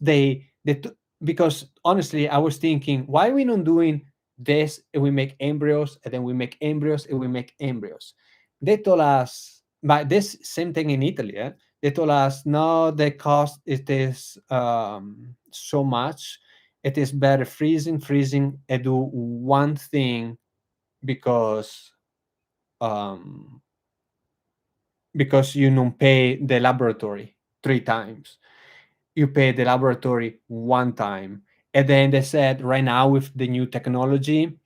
because honestly, I was thinking, why are we not doing this and we make embryos and then we make embryos and we make embryos? They told us, but this same thing in Italy. They told us, no, the cost it is so much. It is better freezing, and do one thing because um, because you don't pay the laboratory 3 times. You pay the laboratory 1 time. And then they said, right now with the new technology,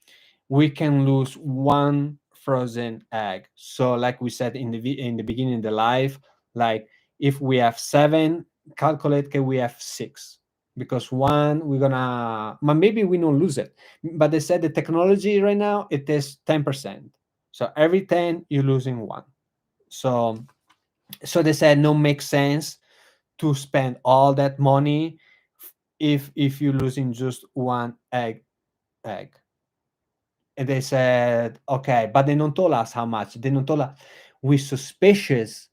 we can lose one frozen egg. So, like we said in the beginning of the life, like if we have 7, calculate that we have 6, because one we're gonna, but maybe we don't lose it. But they said the technology right now it is 10%. So every 10 you're losing one. So they said no makes sense to spend all that money if you're losing just one egg. And they said okay, but they don't told us how much. They don't told us. We suspicious.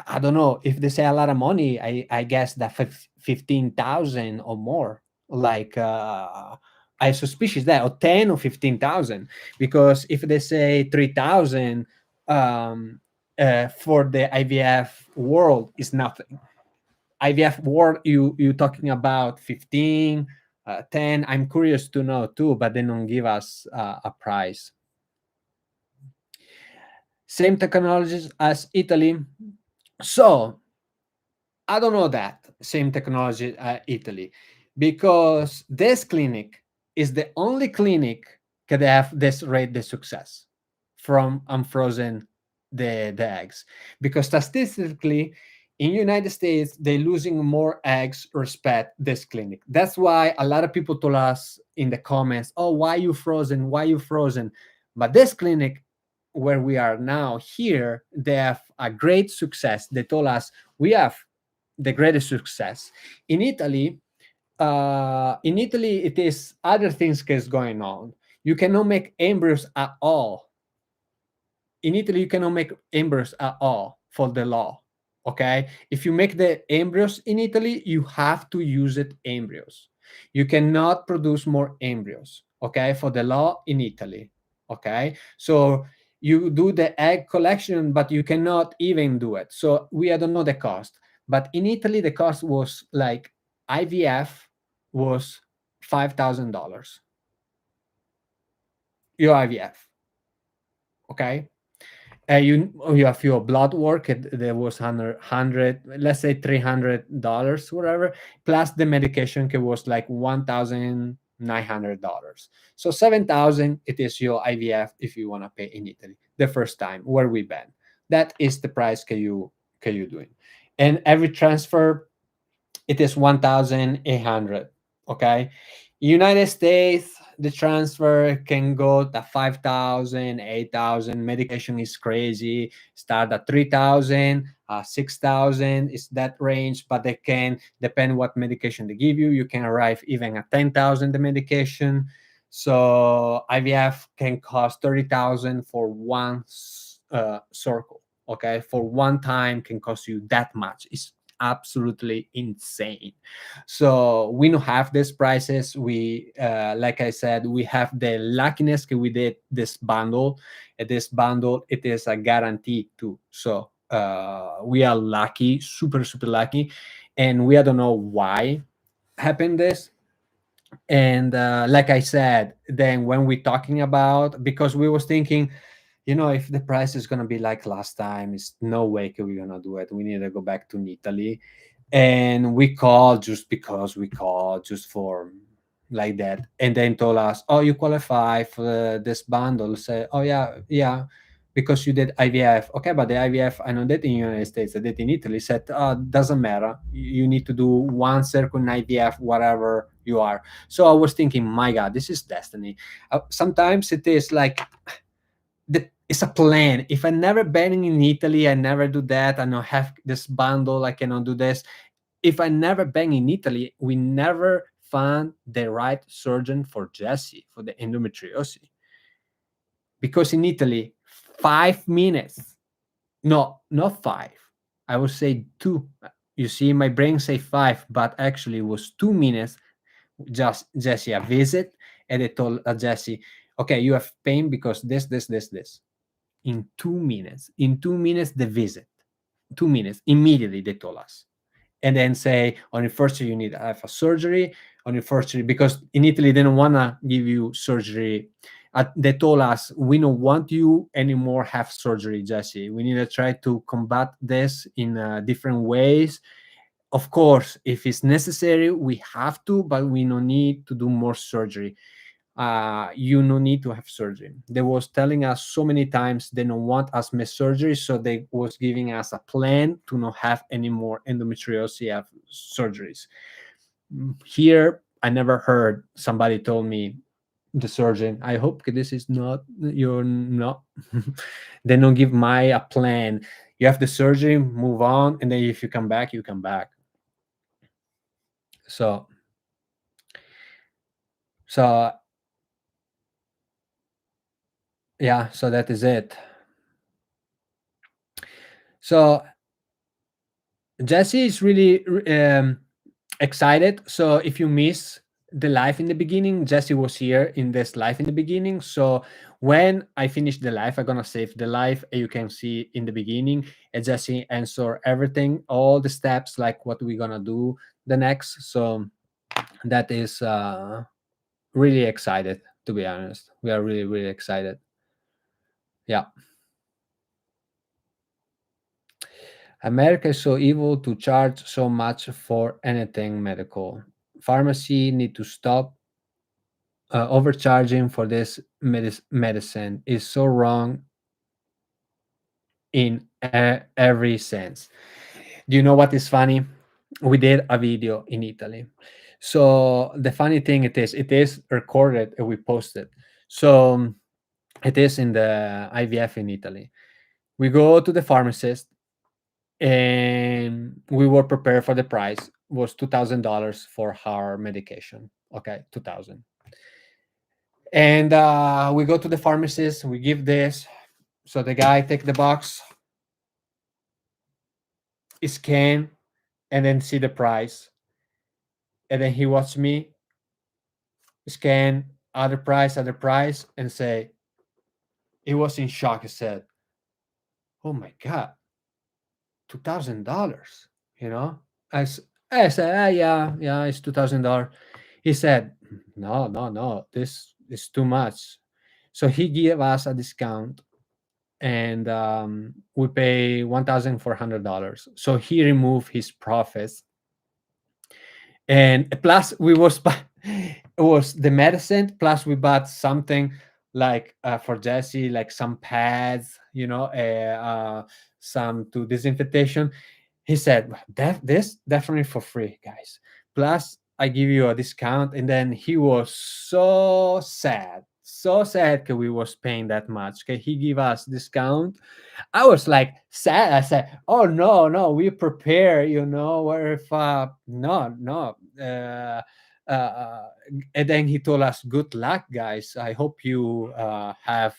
I don't know if they say a lot of money. I guess that 15,000 or more. Like I suspicious that, or 10 or 15,000, because if they say 3,000 for the IVF world is nothing. IVF world, you talking about 15, 10. I'm curious to know too, but they don't give us a price. Same technologies as Italy. So I don't know that same technology Italy, because this clinic is the only clinic that have this rate the success from unfrozen the eggs, because statistically in United States they're losing more eggs respect this clinic. That's why a lot of people told us in the comments, oh, why you frozen? But this clinic where we are now here, they have a great success. They told us we have the greatest success. In Italy, it is other things is going on. You cannot make embryos at all. In Italy, you cannot make embryos at all for the law. Okay, if you make the embryos in Italy, you have to use it embryos. You cannot produce more embryos. Okay, for the law in Italy. Okay, so you do the egg collection, but you cannot even do it. So we don't know the cost, but in Italy the cost was like IVF was $5,000. Your IVF, okay. You have your blood work. There was 100, let's say $300, whatever, plus the medication. It was like $1,900. So 7,000. It is your IVF if you want to pay in Italy the first time where we been. That is the price can you doing, and every transfer it is 1,800. Okay, United States the transfer can go to 5,000, 8,000. Medication is crazy, start at 3,000, 6,000 is that range, but they can depend what medication they give you. You can arrive even at 10,000 the medication. So IVF can cost 30,000 for one circle. Okay, for one time can cost you that much. It's absolutely insane. So we don't have these prices. We like I said, we have the luckiness that we did this bundle. This bundle it is a guarantee too. So we are lucky, super lucky, and we don't know why happened this. And like I said, then when we talking about, because we was thinking, if the price is gonna be like last time, it's no way we're gonna do it. We need to go back to Italy, and we called just because we called just for like that, and then told us, "Oh, you qualify for this bundle." Say, "Oh yeah, because you did IVF." Okay, but the IVF I know that in United States, I did in Italy. Said, "Oh, doesn't matter. You need to do one circle in IVF, whatever you are." So I was thinking, my God, this is destiny. Sometimes it is like it's a plan. If I never been in Italy, I never do that. I don't have this bundle. I cannot do this. If I never been in Italy, we never found the right surgeon for Jessi for the endometriosis. Because in Italy, 5 minutes, No, not 5. I would say 2. You see, my brain say 5, but actually it was 2 minutes. Just Jessie a visit, and they told Jessie, okay, you have pain because this. In 2 minutes. In 2 minutes, the visit. 2 minutes. Immediately, they told us. And then say, on your first year, you need to have a surgery. On your first year, because in Italy, they don't want to give you surgery. They told us, we don't want you anymore have surgery, Jesse. We need to try to combat this in different ways. Of course, if it's necessary, we have to, but we don't need to do more surgery. You no need to have surgery. They was telling us so many times they don't want us miss surgery, so they was giving us a plan to not have any more endometriosis surgeries. Here, I never heard somebody told me, the surgeon, I hope this is not you're not. They don't give my a plan. You have the surgery, move on, and then if you come back, you come back. So so yeah, so that is it. So Jesse is really excited. So if you miss the live in the beginning, Jesse was here in this live in the beginning. So when I finish the live, I'm gonna save the live. You can see in the beginning, and Jesse answer everything, all the steps, like what we're gonna do the next. So that is really excited. To be honest, we are really really excited. Yeah. America is so evil to charge so much for anything medical. Pharmacy need to stop overcharging for this medicine. Is so wrong in every sense. Do you know what is funny? We did a video in Italy. So the funny thing it is recorded and we posted. So it is in the IVF in Italy. We go to the pharmacist and we were prepared for the price was $2,000 for our medication. Okay, 2,000. And we go to the pharmacist. We give this. So the guy take the box, scan, and then see the price. And then he watch me scan other price, and say he was in shock. He said, "Oh my god, $2,000." You know, I said, yeah, yeah, it's $2,000. He said, no, no, no, this is too much. So he gave us a discount, and we pay $1,400. So he removed his profits, and plus we was it was the medicine, plus we bought something like for Jesse, like some pads, some to disinfectation. He said, this definitely for free, guys, plus I give you a discount. And then he was so sad because we was paying that much. Okay, he give us discount. I was like sad. I said, "Oh no, no, we prepare, where if no, no." And then he told us, "Good luck, guys. I hope you have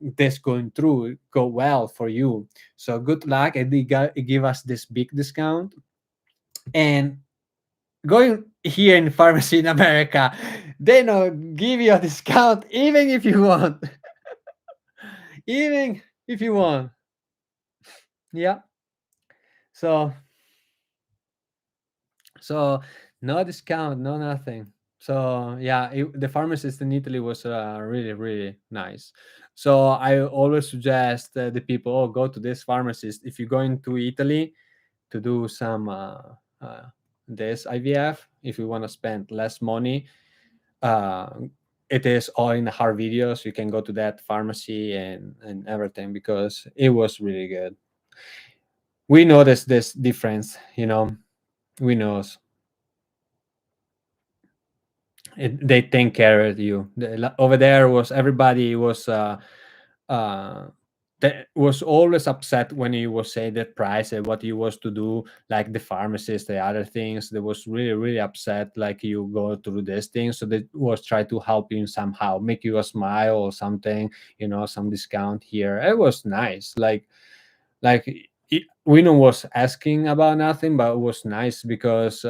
this going through, go well for you. So good luck." And he give us this big discount. And going here in pharmacy in America, they don't give you a discount even if you want, even if you want. Yeah. So so no discount, no nothing. So yeah, the pharmacist in Italy was really really nice. So I always suggest the people, oh, go to this pharmacist if you're going to Italy to do some this IVF. If you want to spend less money, uh, it is all in the hard videos. You can go to that pharmacy and everything, because it was really good. We noticed this difference, we know. They take care of you. Over there was everybody was that was always upset when he was say the price and what he was to do, like the pharmacist, the other things. They was really, really upset, like you go through this thing. So they was try to help you somehow, make you a smile or something, some discount here. It was nice. Like Wino was asking about nothing, but it was nice because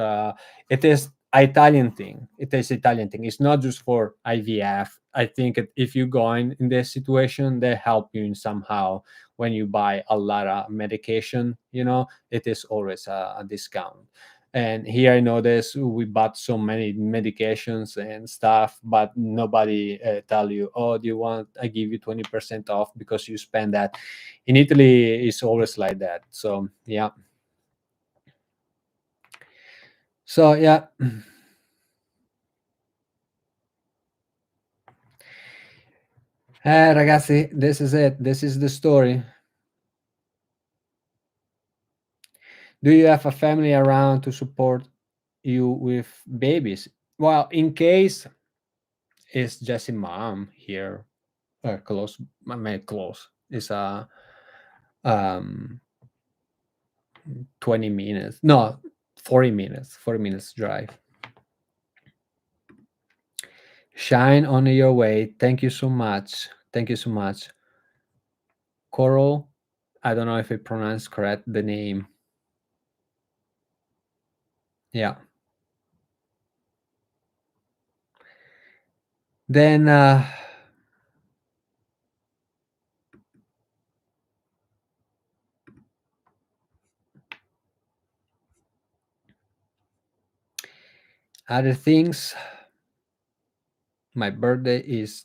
it is Italian thing. It is Italian thing. It's not just for IVF. I think if you go in this situation, they help you in somehow when you buy a lot of medication. It is always a discount. And here I notice we bought so many medications and stuff, but nobody tell you, oh, do you want I give you 20% off because you spend that. In Italy, it's always like that. So yeah. So yeah. Ragazzi, this is it. This is the story. Do you have a family around to support you with babies? Well, in case it's Jessie mom here, close, I mean close. It's a 20 minutes, no, 40 minutes drive. Shine on your way. Thank you so much. Thank you so much. Coral, I don't know if I pronounced correct the name. Yeah. Then other things. My birthday is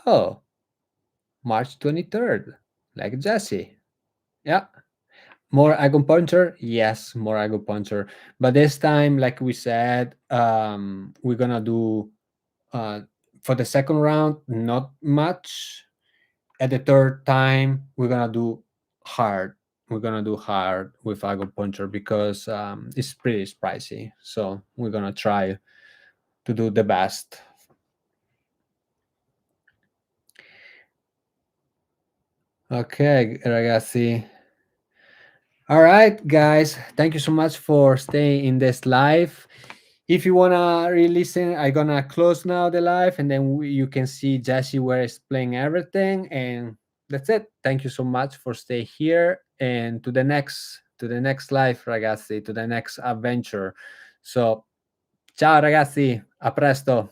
March 23rd, like Jessie. Yeah. More acupuncture? Yes, more acupuncture. But this time, like we said, we're gonna do for the second round, not much. At the third time, we're gonna do hard. We're gonna do hard with acupuncture because it's pretty spicy. So we're gonna try to do the best. Okay, ragazzi. All right, guys. Thank you so much for staying in this live. If you wanna re-listen, I'm gonna close now the live, and then you can see Jessie where is playing everything, and that's it. Thank you so much for stay here, and to the next live, ragazzi, to the next adventure. So, ciao, ragazzi. A presto.